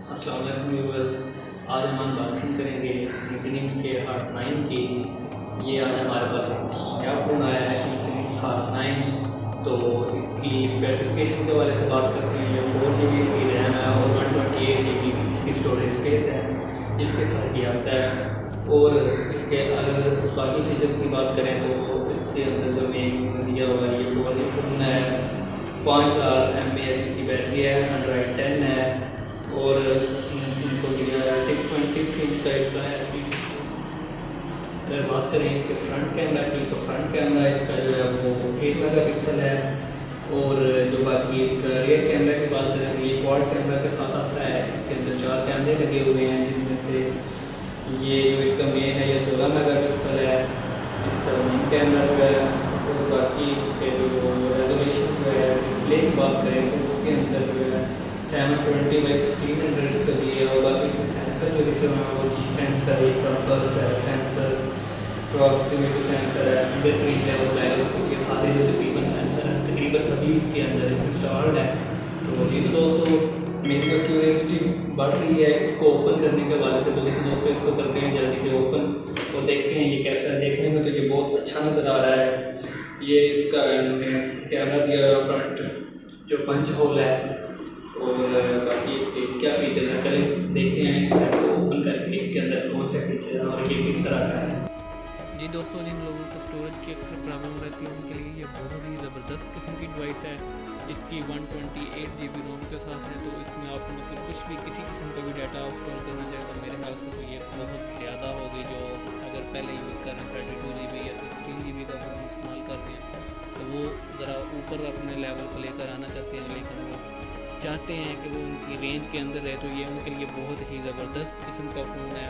अस्सलाम वालेकुम व्यूअर्स। आज हम अनबॉक्सिंग करेंगे इन्फिनिक्स के हॉट 9 की। ये आज हमारे पास एक नया फ़ोन आया है इन्फिनिक्स हॉट 9। तो इसकी स्पेसिफिकेशन के बारे से बात करते हैं। ये 4 GB इसकी रैम है और 128 GB इसकी स्टोरेज स्पेस है। इसके साथ ये आता है। और इसके अगर बाकी फीचर्स की बात करें तो इसके अंदर जो मेन दिया हुआ है, ये कोर फ़ोन है, 5000 mAh इसकी बैटरी है, एंड्रॉइड 10 है और इनको दिया है 6.6 इंच का इसका है स्क्रीन। अगर बात करें इसके फ्रंट कैमरा की तो फ्रंट कैमरा इसका जो है वो 8 मेगापिक्सल है। और जो बाकी इसका रियर कैमरा की बात करें तो ये क्वाड कैमरा के साथ आता है। इसके अंदर 4 कैमरे लगे हुए हैं, जिनमें से ये जो इसका मेन है ये 16 मेगापिक्सल है, इसका मेन कैमरा जो है। और बाकी इसके जो रेजोल्यूशन जो है डिस्प्ले की बात करें तो उसके अंदर जो है 720x1600 इसका दिए। और बाकी इसमें सेंसर जो लिखे हुए हैं वो जी सेंसर, पल्स है सेंसर, प्रॉक्सिमिटी सेंसर है, फिंगरप्रिंट है और बैलेंस के सारे जो तकरीबन सेंसर हैं तकरीबन सभी इसके अंदर इंस्टॉल्ड है। तो ये तो दोस्तों मेरी तो क्यूरियोसिटी बढ़ रही है इसको ओपन करने के वाले से। तो लेकिन दोस्तों इसको करते हैं जल्दी से ओपन और देखते हैं ये कैसा है। देखने में तो ये बहुत अच्छा नज़र आ रहा है। ये इसका कैमरा दिया हुआ फ्रंट जो पंच होल है और बाकी इसके क्या फीचर्स हैं चले देखते हैं इस सेट को ओपन करके इसके अंदर कौन से फीचर हैं और ये किस तरह का है। जी दोस्तों, जिन लोगों को स्टोरेज की अक्सर प्रॉब्लम रहती है उनके लिए ये बहुत ही ज़बरदस्त किस्म की डिवाइस है। इसकी 128 GB रोम के साथ है, तो इसमें आप मतलब कुछ भी किसी किस्म का भी डाटा आप स्टोर करना चाहें तो मेरे ख्याल से तो ये बहुत ज़्यादा होगी। जो अगर पहले यूज़ कर रहे हैं 32 GB या 16 GB का फ़ोन इस्तेमाल कर रहे हैं तो वो ज़रा ऊपर अपने लेवल को लेकर आना चाहते हैं, लेकिन वो चाहते हैं कि वो उनकी रेंज के अंदर रहे, तो ये उनके लिए बहुत ही ज़बरदस्त किस्म का फ़ोन है।